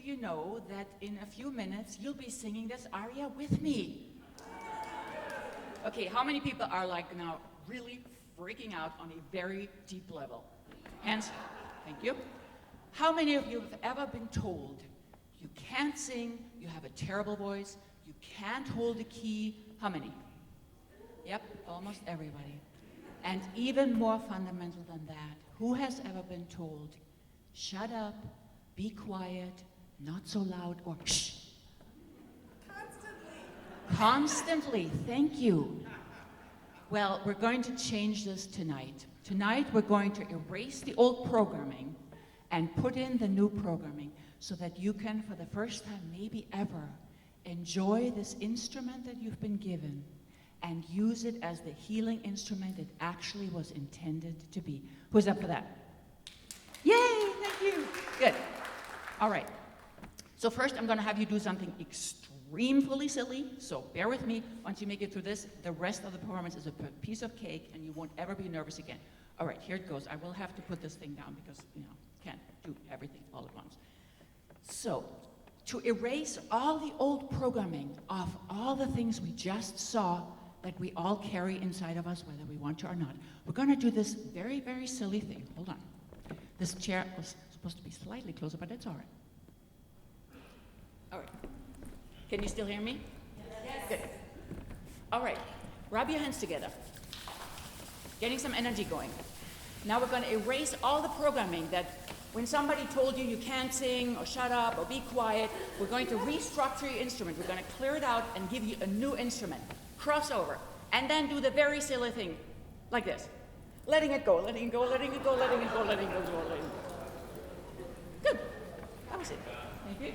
of you know that in a few minutes you'll be singing this aria with me? Okay, how many people are like now really freaking out on a very deep level? Hands, thank you. How many of you have ever been told you can't sing, you have a terrible voice, you can't hold a key? How many? Yep, almost everybody. And even more fundamental than that, who has ever been told, shut up, be quiet, not so loud, or shh? Constantly, thank you. Well, we're going to change this tonight. Tonight we're going to erase the old programming and put in the new programming so that you can, for the first time maybe ever, enjoy this instrument that you've been given and use it as the healing instrument it actually was intended to be. Who's up for that? Yay, thank you. Good. All right. So first I'm going to have you do something extremely silly, so bear with me. Once you make it through this, the rest of the performance is a piece of cake and you won't ever be nervous again. All right, here it goes. I will have to put this thing down because, can't do everything all at once. So, to erase all the old programming of all the things we just saw that we all carry inside of us, whether we want to or not, we're going to do this very, very silly thing. Hold on. This chair was supposed to be slightly closer, but it's all right. All right. Can you still hear me? Yes. Good. All right. Rub your hands together. Getting some energy going. Now we're going to erase all the programming that when somebody told you can't sing or shut up or be quiet, we're going to restructure your instrument. We're going to clear it out and give you a new instrument. Cross over. And then do the very silly thing like this. Letting it go, letting it go, letting it go, letting it go, letting it go, letting it go. Good. That was it. Thank you.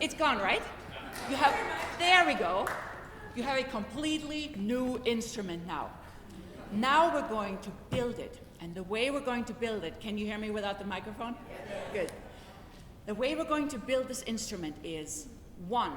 It's gone, right? You have, there we go. You have a completely new instrument now. Now we're going to build it. And the way we're going to build it, can you hear me without the microphone? Yes. Good. The way we're going to build this instrument is, one,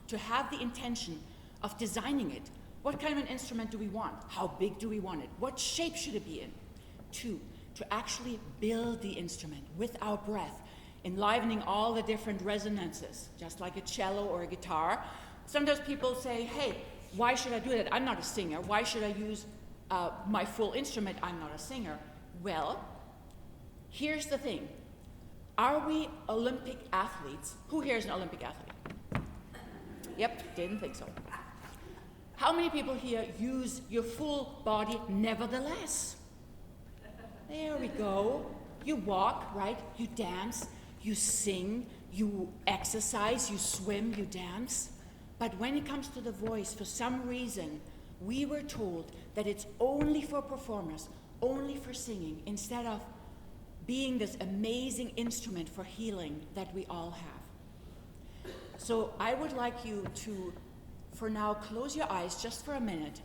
to have the intention of designing it. What kind of an instrument do we want? How big do we want it? What shape should it be in? Two, to actually build the instrument with our breath, enlivening all the different resonances, just like a cello or a guitar. Sometimes people say, hey, why should I do that? I'm not a singer. Why should I use my full instrument? I'm not a singer. Well, here's the thing. Are we Olympic athletes? Who here is an Olympic athlete? Yep, didn't think so. How many people here use your full body nevertheless? There we go. You walk, right? You dance, you sing, you exercise, you swim, you dance. But when it comes to the voice, for some reason, we were told that it's only for performers, only for singing, instead of being this amazing instrument for healing that we all have. So I would like you to, for now, close your eyes just for a minute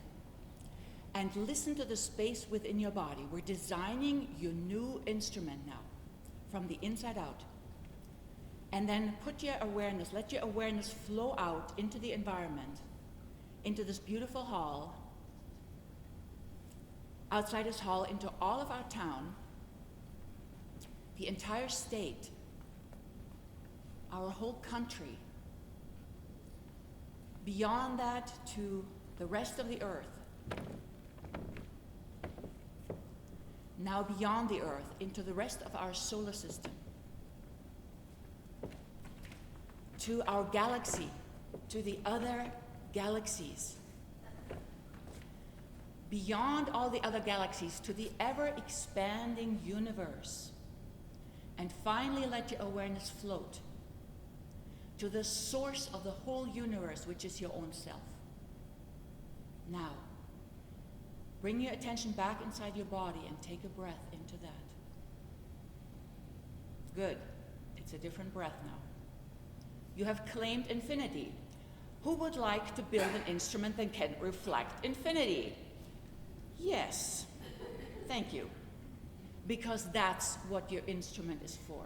and listen to the space within your body. We're designing your new instrument now, from the inside out. And then put your awareness, let your awareness flow out into the environment, into this beautiful hall, outside this hall, into all of our town, the entire state, our whole country, beyond that to the rest of the earth, now beyond the earth, into the rest of our solar system, to our galaxy, to the other galaxies, beyond all the other galaxies, to the ever-expanding universe, and finally let your awareness float to the source of the whole universe, which is your own self. Now, bring your attention back inside your body and take a breath into that. Good. It's a different breath now. You have claimed infinity. Who would like to build an instrument that can reflect infinity? Yes. Thank you. Because that's what your instrument is for.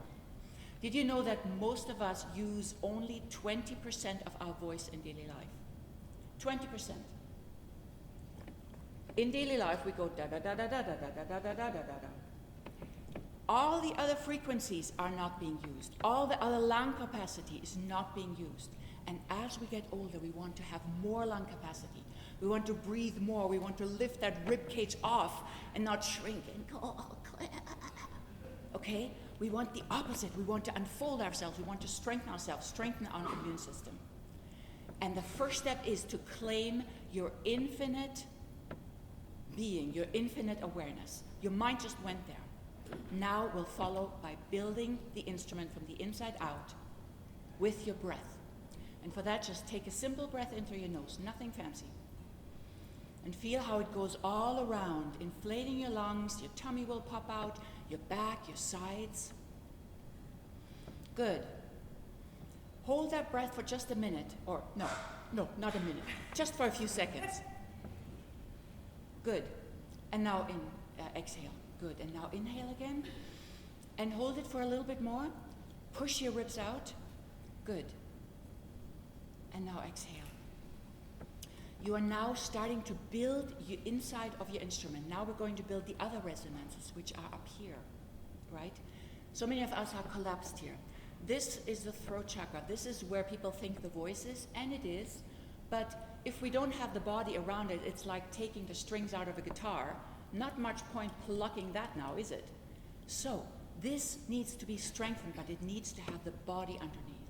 Did you know that most of us use only 20% of our voice in daily life? 20%. In daily life, we go da da da da da da da da da da da da da. all the other frequencies are not being used. All the other lung capacity is not being used. And as we get older, we want to have more lung capacity. We want to breathe more. We want to lift that rib cage off and not shrink and go, okay? We want the opposite. We want to unfold ourselves. We want to strengthen ourselves, strengthen our immune system. And the first step is to claim your infinite being, your infinite awareness. Your mind just went there. Now we'll follow by building the instrument from the inside out with your breath. And for that, just take a simple breath in through your nose, nothing fancy. And feel how it goes all around, inflating your lungs, your tummy will pop out, your back, your sides. Good. Hold that breath for just a minute, or no, not a minute, just for a few seconds. Good. And now exhale. Good. And now inhale again. And hold it for a little bit more. Push your ribs out. Good. And now exhale. You are now starting to build the inside of your instrument. Now we're going to build the other resonances, which are up here, right? So many of us are collapsed here. This is the throat chakra. This is where people think the voice is, and it is. But if we don't have the body around it, it's like taking the strings out of a guitar. Not much point plucking that now, is it? So this needs to be strengthened, but it needs to have the body underneath.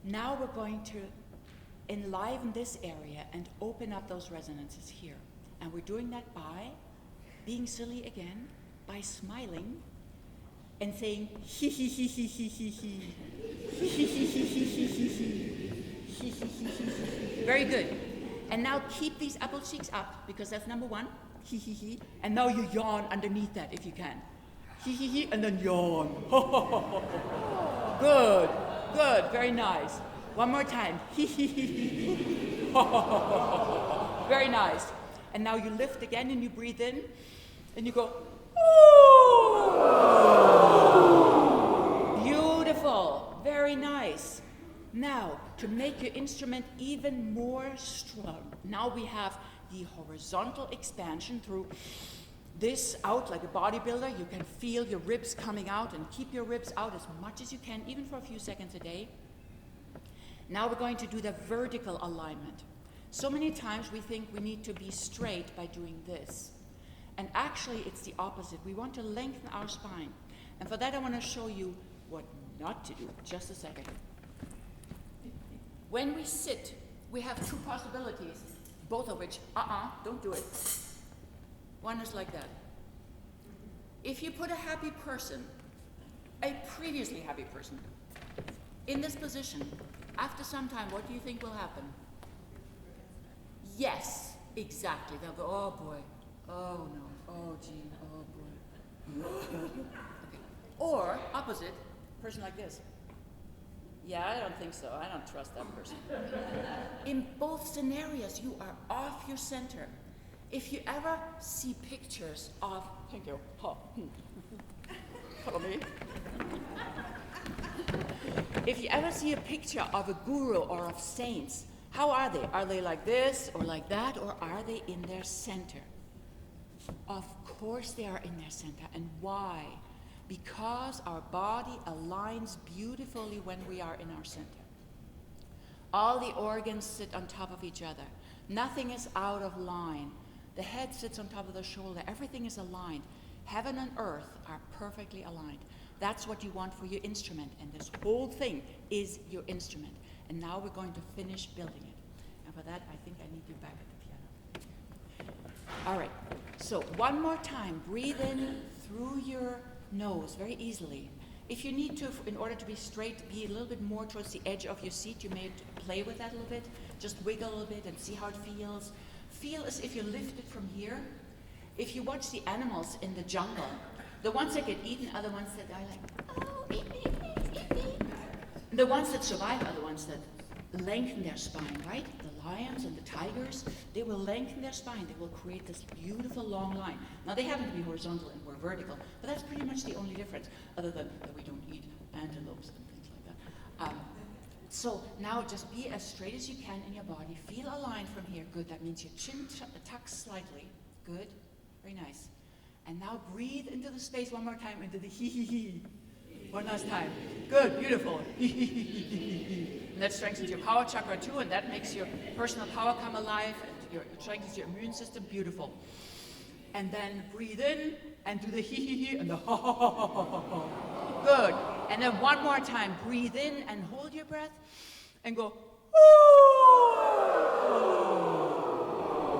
Now we're going to enliven this area and open up those resonances here. And we're doing that by being silly again, by smiling and saying hee hee hee hee hee hee hee. Very good. And now keep these apple cheeks up, because that's number one. Hee hee hee. And now you yawn underneath that if you can. Hee hee hee, and then yawn. Good, good, very nice. One more time. Hee hee hee. Very nice. And now you lift again and you breathe in and you go, ooh. Beautiful, very nice. Now, to make your instrument even more strong, now we have the horizontal expansion through this out like a bodybuilder. You can feel your ribs coming out, and keep your ribs out as much as you can, even for a few seconds a day. Now we're going to do the vertical alignment. So many times we think we need to be straight by doing this. And actually it's the opposite. We want to lengthen our spine. And for that I want to show you what not to do. Just a second. When we sit, we have two possibilities, both of which, don't do it. One is like that. If you put a happy person, a previously happy person, in this position, after some time, what do you think will happen? Yes, exactly. They'll go, oh boy, oh no, oh gee, oh boy. Okay. Or, opposite, person like this. Yeah, I don't think so. I don't trust that person. In both scenarios, you are off your center. If you ever see pictures of, thank you, follow me. If you ever see a picture of a guru or of saints, how are they? Are they like this or like that, or are they in their center? Of course they are in their center. And why? Because our body aligns beautifully when we are in our center. All the organs sit on top of each other. Nothing is out of line. The head sits on top of the shoulder. Everything is aligned. Heaven and earth are perfectly aligned. That's what you want for your instrument, and this whole thing is your instrument. And now we're going to finish building it. And for that, I think I need you back at the piano. All right, so one more time, breathe in through your nose very easily. If you need to, in order to be straight, be a little bit more towards the edge of your seat, you may play with that a little bit. Just wiggle a little bit and see how it feels. Feel as if you lift it from here. If you watch the animals in the jungle, the ones that get eaten are the ones that are like, oh, eat me, please, eat me. The ones that survive are the ones that lengthen their spine, right? The lions and the tigers, they will lengthen their spine. They will create this beautiful long line. Now they happen to be horizontal and we're vertical, but that's pretty much the only difference, other than that we don't eat antelopes and things like that. So now just be as straight as you can in your body. Feel aligned from here. Good. That means your chin tucks slightly. Good. Very nice. And now breathe into the space one more time, into the hee. One last time. Good, beautiful. And that strengthens your power chakra too, and that makes your personal power come alive, and it strengthens your immune system, beautiful. And then breathe in, and do the hee, and the ha ha ha ha ha ha. Good. And then one more time, breathe in and hold your breath, and go,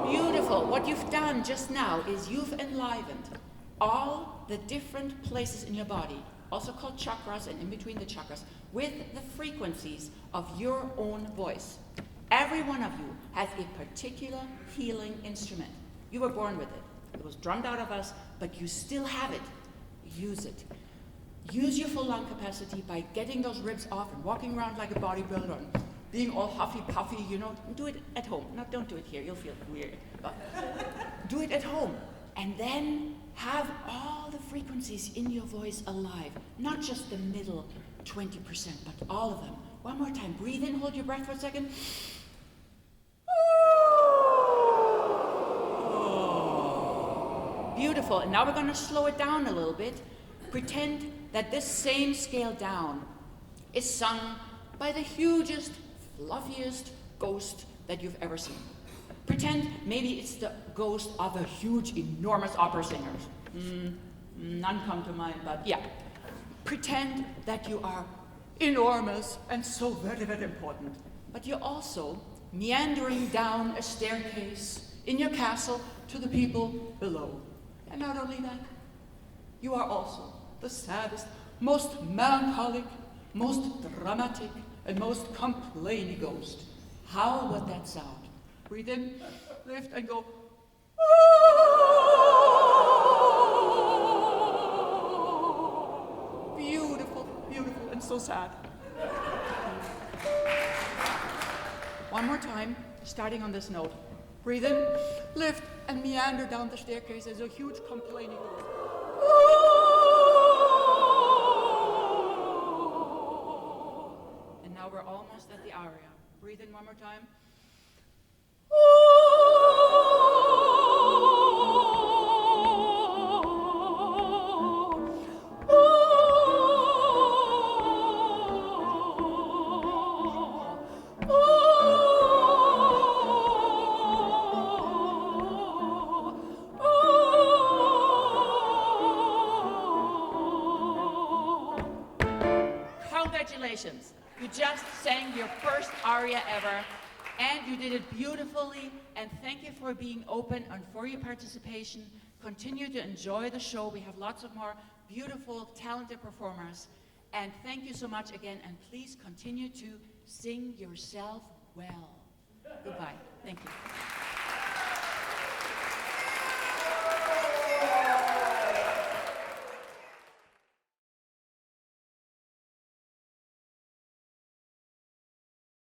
beautiful. What you've done just now is you've enlivened all the different places in your body, also called chakras and in between the chakras, with the frequencies of your own voice. Every one of you has a particular healing instrument. You were born with it. It was drummed out of us, but you still have it. Use it. Use your full lung capacity by getting those ribs off and walking around like a bodybuilder and being all huffy-puffy, you know. Do it at home. No, don't do it here. You'll feel weird. But do it at home. And then have all the frequencies in your voice alive. Not just the middle 20%, but all of them. One more time. Breathe in, hold your breath for a second. Beautiful. And now we're going to slow it down a little bit. Pretend that this same scale down is sung by the hugest, fluffiest ghost that you've ever seen. Pretend maybe it's the ghost of a huge, enormous opera singer. None come to mind, but yeah. Pretend that you are enormous and so very, very important. But you're also meandering down a staircase in your castle to the people below. And not only that, you are also the saddest, most melancholic, most dramatic, and most complaining ghost. How would that sound? Breathe in, lift, and go. Beautiful, beautiful, and so sad. One more time, starting on this note. Breathe in, lift, and meander down the staircase as a huge complaining ghost. And now we're almost at the aria. Breathe in one more time. Congratulations. You just sang your first aria ever, and you did it beautifully, and thank you for being open and for your participation. Continue to enjoy the show. We have lots of more beautiful, talented performers, and thank you so much again, and please continue to sing yourself well. Goodbye. Thank you.